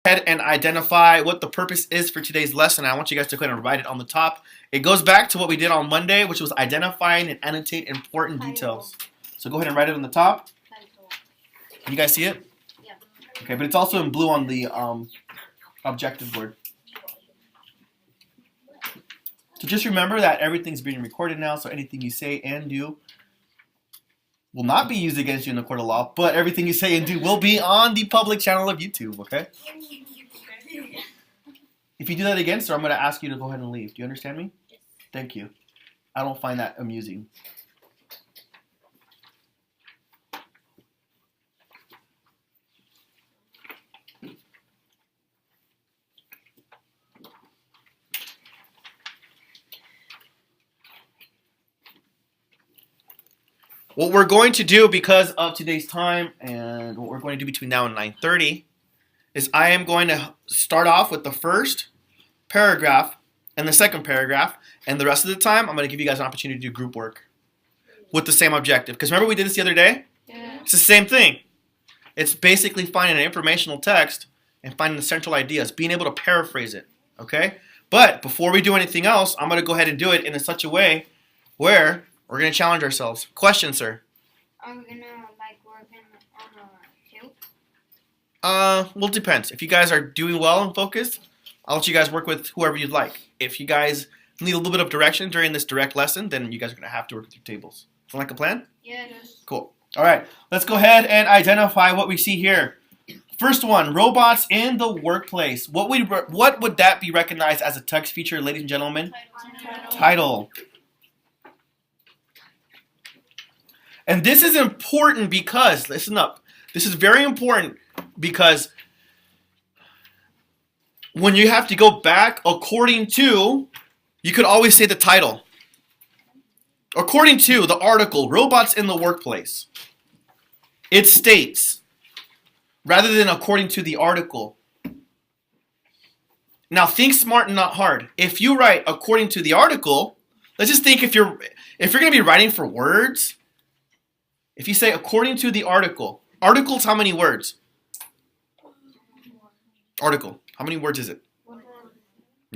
ahead and identify what the purpose is for today's lesson. I want you guys to go ahead and write it on the top. It goes back to what we did on Monday, which was identifying and annotate important details. So go ahead and write it on the top. Can you guys see it? Yeah. Okay, but it's also in blue on the objective board. So just remember that everything's being recorded now, so anything you say and do will not be used against you in the court of law, but everything you say and do will be on the public channel of YouTube, okay? If you do that again, sir, I'm going to ask you to go ahead and leave. Do you understand me? Yes. Thank you. I don't find that amusing. What we're going to do because of today's time and what we're going to do between now and 9:30 is I am going to start off with the first paragraph and the second paragraph, and the rest of the time I'm going to give you guys an opportunity to do group work with the same objective. Because remember we did this the other day? Yeah. It's the same thing. It's basically finding an informational text and finding the central ideas, being able to paraphrase it, okay? But before we do anything else, I'm going to go ahead and do it in such a way where we're going to challenge ourselves. Question, sir? Are we gonna work on a tape? Well, it depends. If you guys are doing well and focused, I'll let you guys work with whoever you'd like. If you guys need a little bit of direction during this direct lesson, then you guys are going to have to work with your tables. Sound like a plan? Yes. Cool. All right, let's go ahead and identify what we see here. First one, robots in the workplace. What would that be recognized as a text feature, ladies and gentlemen? Title. And this is important because, listen up, this is very important because when you have to go back according to, you could always say the title. According to the article, Robots in the Workplace, it states, rather than according to the article. Now think smart and not hard. If you write according to the article, let's just think if you're going to be writing for words, if you say according to the article, article's how many words? Article, how many words is it?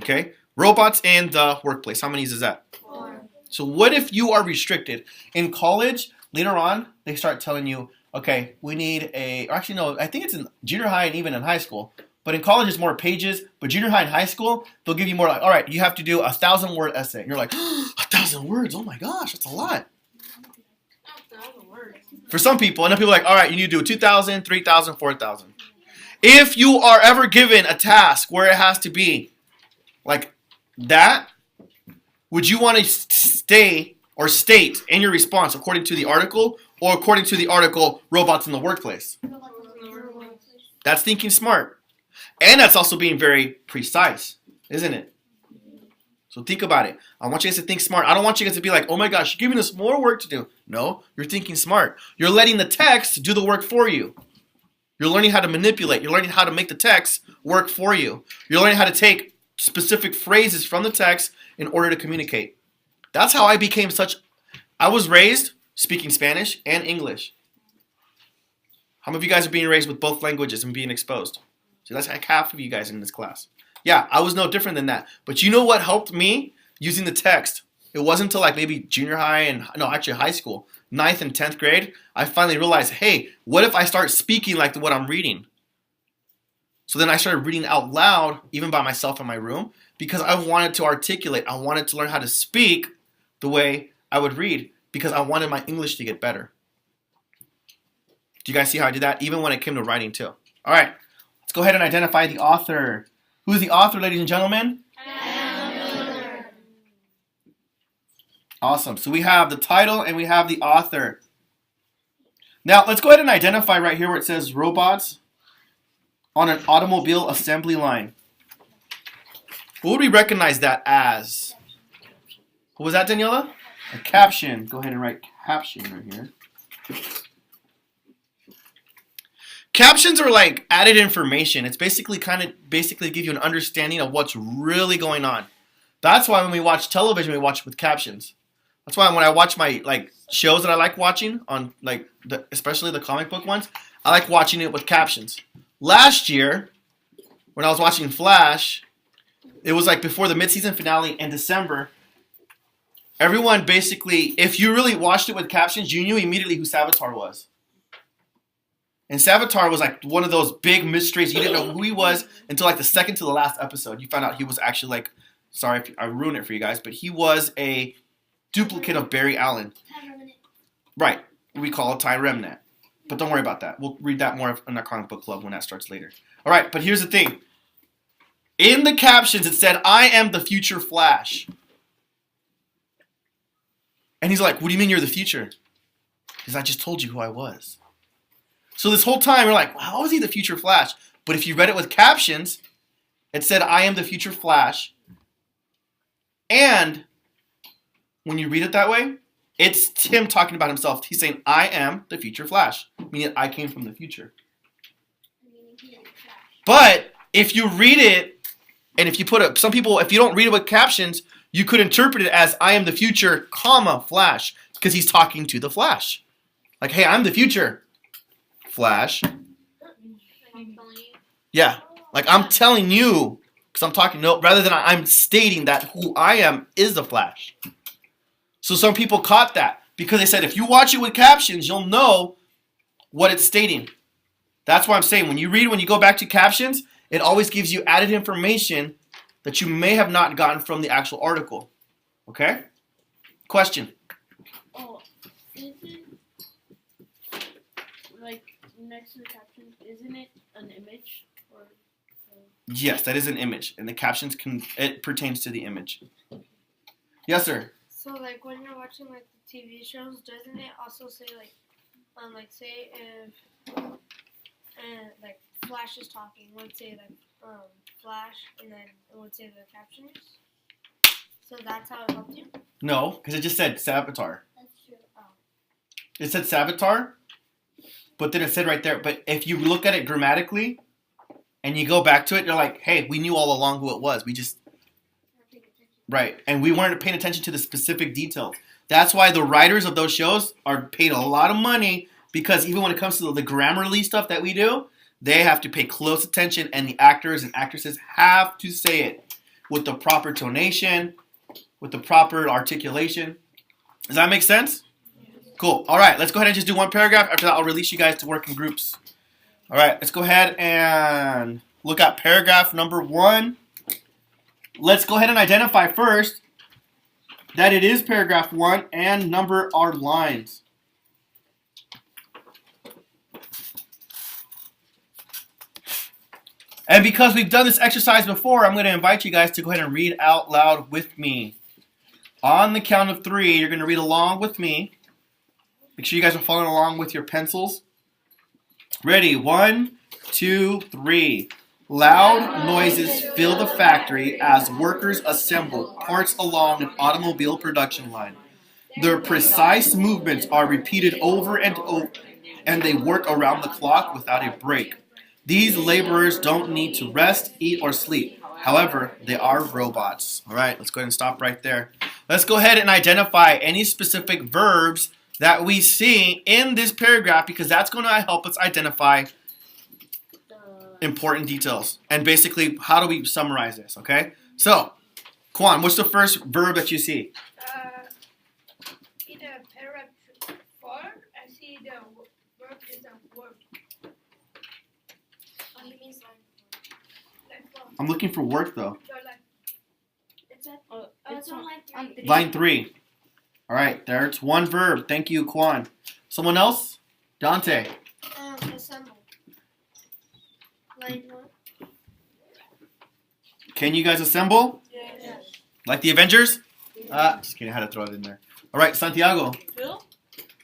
Okay, robots in the workplace, how many is that? 4. So what if you are restricted? In college, later on, they start telling you, okay, we need or actually no, I think it's in junior high and even in high school. But in college, it's more pages. But junior high and high school, they'll give you more all right, you have to do a 1,000-word essay. And you're like, 1,000 words, oh my gosh, that's a lot. For some people, and then people are like, all right, you need to do 2,000, 3,000, 4,000. If you are ever given a task where it has to be like that, would you want to stay or state in your response according to the article or according to the article, robots in the workplace? That's thinking smart. And that's also being very precise, isn't it? So think about it. I want you guys to think smart. I don't want you guys to be like, oh my gosh, you're giving us more work to do. No, you're thinking smart. You're letting the text do the work for you. You're learning how to manipulate. You're learning how to make the text work for you. You're learning how to take specific phrases from the text in order to communicate. That's how I became I was raised speaking Spanish and English. How many of you guys are being raised with both languages and being exposed? So that's like half of you guys in this class. Yeah, I was no different than that. But you know what helped me using the text? It wasn't until maybe junior high and, no, actually high school, 9th and 10th grade, I finally realized, hey, what if I start speaking like what I'm reading? So then I started reading out loud, even by myself in my room, because I wanted to articulate. I wanted to learn how to speak the way I would read because I wanted my English to get better. Do you guys see how I did that? Even when it came to writing too. All right, let's go ahead and identify the author. Who's the author, ladies and gentlemen? Awesome. So we have the title and we have the author. Now, let's go ahead and identify right here where it says robots on an automobile assembly line. What would we recognize that as? What was that, Daniela? A caption. Go ahead and write caption right here. Captions are like added information. It's basically give you an understanding of what's really going on. That's why when we watch television, we watch with captions. That's why when I watch my shows that I like watching on especially the comic book ones, I like watching it with captions. Last year, when I was watching Flash, it was like before the mid-season finale in December. Everyone basically, if you really watched it with captions, you knew immediately who Savitar was. And Savitar was like one of those big mysteries. You didn't know who he was until like the second to the last episode. You found out he was actually like, sorry if I ruined it for you guys, but he was a duplicate of Barry Allen. Right. We call it Time Remnant. But don't worry about that. We'll read that more in our comic book club when that starts later. All right, but here's the thing. In the captions, it said, I am the future Flash. And he's like, what do you mean you're the future? Because I just told you who I was. So this whole time, we're like, wow, how is he the future Flash? But if you read it with captions, it said, I am the future Flash. And when you read it that way, it's Tim talking about himself. He's saying, I am the future Flash, meaning I came from the future. But if you read it, and if you put it, some people, if you don't read it with captions, you could interpret it as I am the future, comma, Flash, because he's talking to the Flash. Like, hey, I'm the future Flash. Yeah, like I'm telling you, because I'm talking, no, rather than I'm stating that who I am is the Flash. So some people caught that because they said if you watch it with captions, you'll know what it's stating. That's why I'm saying when you go back to captions, it always gives you added information that you may have not gotten from the actual article. Okay? Question. Oh, isn't like next to the captions, isn't it an image or? Yes, that is an image, and the captions it pertains to the image. Yes, sir. So like when you're watching like the TV shows, doesn't it also say like say if like Flash is talking, it would say like Flash, and then it would say the captions. So that's how it helped you? No, because it just said Savitar. That's true. Oh. It said Savitar, but then it said right there. But if you look at it grammatically, and you go back to it, you're like, hey, we knew all along who it was. We just right, and we weren't paying attention to the specific details. That's why the writers of those shows are paid a lot of money, because even when it comes to the Grammarly stuff that we do, they have to pay close attention, and the actors and actresses have to say it with the proper tonation, with the proper articulation. Does that make sense? Cool. All right, let's go ahead and just do one paragraph. After that, I'll release you guys to work in groups. All right, let's go ahead and look at paragraph number 1. Let's go ahead and identify first that it is paragraph 1 and number our lines. And because we've done this exercise before, I'm going to invite you guys to go ahead and read out loud with me. On the count of 3, you're going to read along with me. Make sure you guys are following along with your pencils. Ready? 1, 2, 3. Loud noises fill the factory as workers assemble parts along an automobile production line. Their precise movements are repeated over and over, and they work around the clock without a break. These laborers don't need to rest, eat, or sleep. However, they are robots. All right, let's go ahead and stop right there. Let's go ahead and identify any specific verbs that we see in this paragraph, because that's going to help us identify important details. And basically, how do we summarize this, okay? So, Kwan, what's the first verb that you see? In the paragraph 4, I see the verb is a work. It means I'm looking for work, though. It's a, It's on line 3. Line 3. All right, there's one verb. Thank you, Kwan. Someone else? Dante. Assemble. Line 1. Can you guys assemble? Yes. Like the Avengers? Just kidding. I had to throw it in there. All right, Santiago. Phil?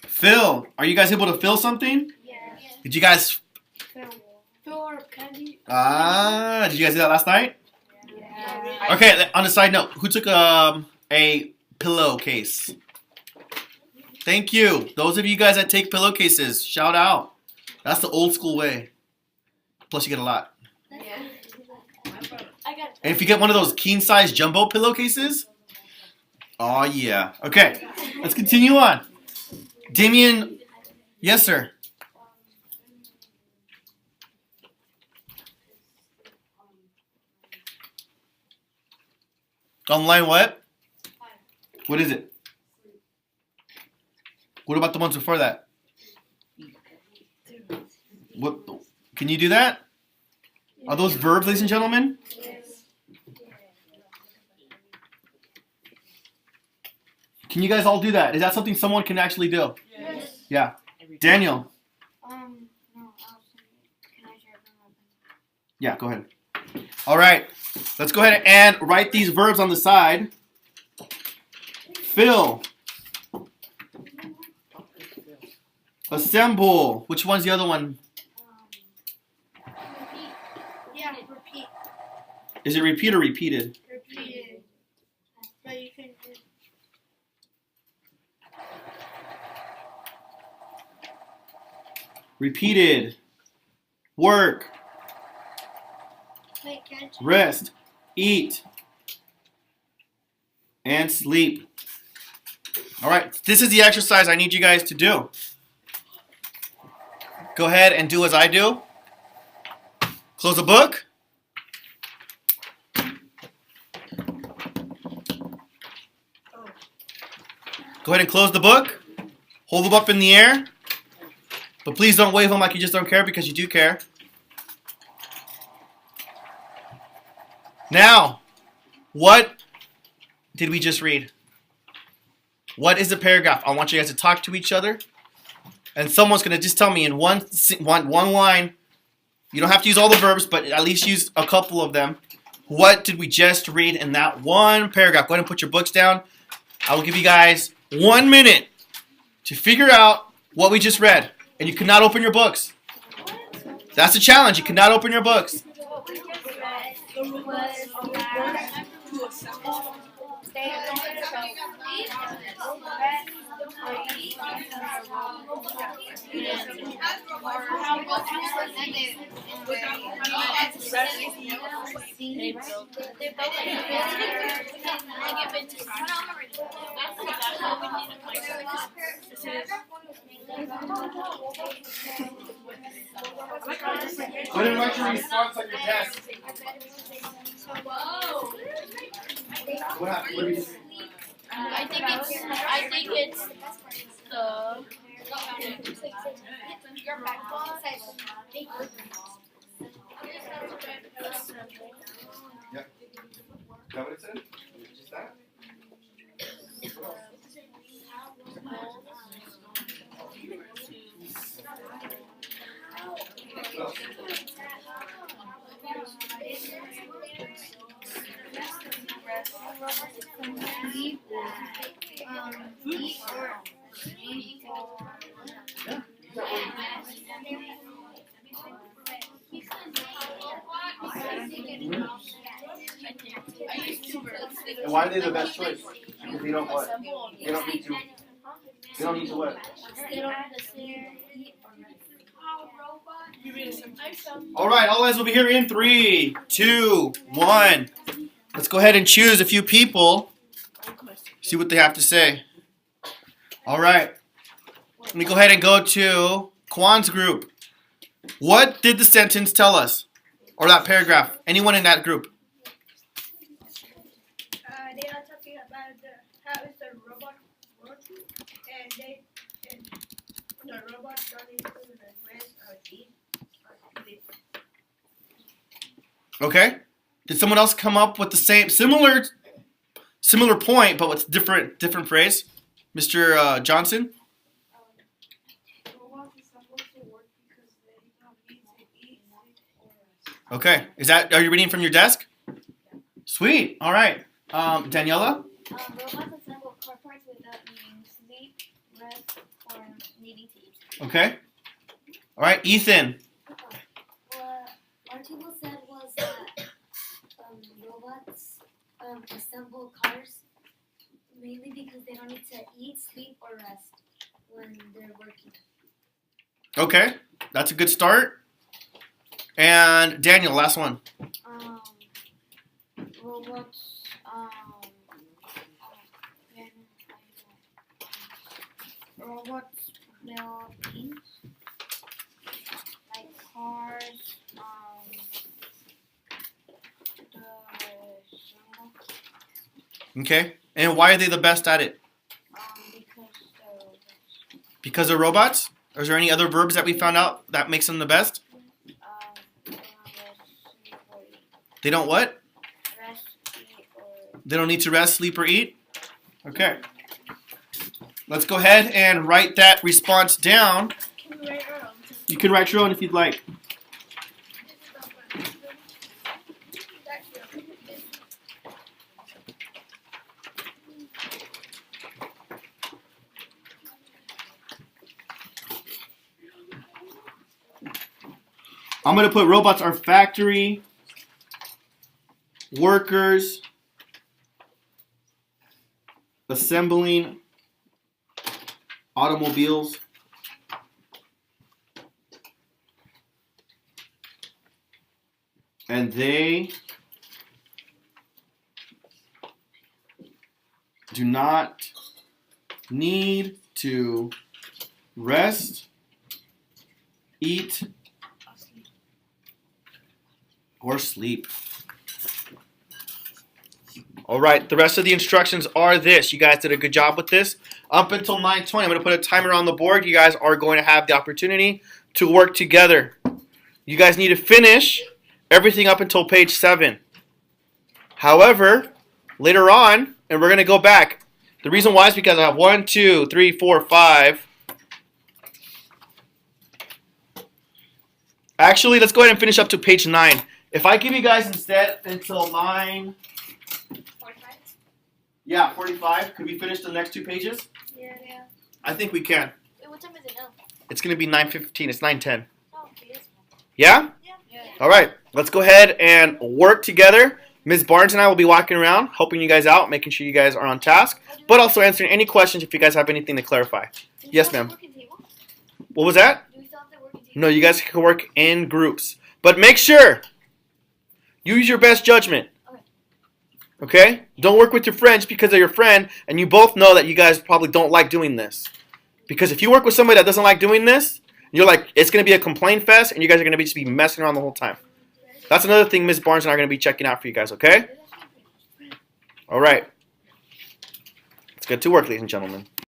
Phil. Are you guys able to fill something? Yeah. Did you guys... Fill or candy. Did you guys do that last night? Yeah. Okay, on a side note, who took a pillowcase? Thank you. Those of you guys that take pillowcases, shout out. That's the old school way. Plus you get a lot. Yeah. I got And if you get one of those king size jumbo pillowcases, oh yeah. Okay, let's continue on. Damien, yes sir. On line what? What is it? What about the ones before that? What? Can you do that? Are those verbs, ladies and gentlemen? Can you guys all do that? Is that something someone can actually do? Yes. Yeah. Daniel. No, can I share my Yeah, go ahead. All right. Let's go ahead and write these verbs on the side. Fill. Assemble. Which one's the other one? Yeah, repeat. Is it repeat or repeated? Repeated. But you can do. Repeated. Work. Wait, can I Rest. Eat. And sleep. All right. This is the exercise I need you guys to do. Go ahead and do as I do. Close the book. Go ahead and close the book. Hold them up in the air. But please don't wave them like you just don't care, because you do care. Now, what did we just read? What is the paragraph? I want you guys to talk to each other. And someone's going to just tell me in one line. You don't have to use all the verbs, but at least use a couple of them. What did we just read in that one paragraph? Go ahead and put your books down. I will give you guys 1 minute to figure out what we just read. And you cannot open your books. That's a challenge. You cannot open your books. Go ahead and write your response on your desk. What happened? What did you say? I think it's the Yep. Is that what it said? Just that? And why are they the best choice? Because they don't what? They don't need to. They don't need to what? All right, all eyes will be here in 3, 2, 1. Let's go ahead and choose a few people. See what they have to say. All right. Let me go ahead and go to Kwan's group. What did the sentence tell us? Or that paragraph? Anyone in that group? They are talking about how is the robot working, and the robot don't include the rest or eat or sleep. Okay. Did someone else come up with the similar point, but with different phrase? Mr. Johnson? Robots are supposed to work because they don't need to eat, sleep, or rest. Okay. Are you reading from your desk? Sweet. All right. Daniela? Robots assemble car parts without needing sleep, rest, or needing to eat. Okay. All right. Ethan? What Arturo said was that robots assemble cars mainly because they don't need to eat, sleep, or rest when they're working. Okay. That's a good start. And Daniel, last one. Robots robots build things like cars, Okay. And why are they the best at it? Because they're robots? Or is there any other verbs that we found out that makes them the best? They don't what? Rest, eat, or They don't need to rest, sleep, or eat? Okay. Let's go ahead and write that response down. can we write our own? You can write your own if you'd like. I'm going to put robots are factory workers assembling automobiles. And they do not need to rest, eat, or sleep. All right, the rest of the instructions are this. You guys did a good job with this. Up until 9:20, I'm going to put a timer on the board. You guys are going to have the opportunity to work together. You guys need to finish everything up until page 7. However, later on, and we're going to go back. The reason why is because I have 1, 2, 3, 4, 5. Actually, let's go ahead and finish up to page 9. If I give you guys instead until 9, 45? yeah, 45, could we finish the next 2 pages? Yeah. I think we can. Wait, what time is it now? It's going to be 9:15. It's 9:10. Oh, okay. It's Yeah? Yeah. All right. Let's go ahead and work together. Ms. Barnes and I will be walking around, helping you guys out, making sure you guys are on task, but also answering any questions if you guys have anything to clarify. Yes, ma'am. What was that? Do we still have to work in table? No, you guys can work in groups. But make sure, use your best judgment. Okay? Don't work with your friends because they're your friend, and you both know that you guys probably don't like doing this. Because if you work with somebody that doesn't like doing this, you're like, it's going to be a complaint fest, and you guys are going to just be messing around the whole time. That's another thing Ms. Barnes and I are going to be checking out for you guys, okay? All right. Let's get to work, ladies and gentlemen.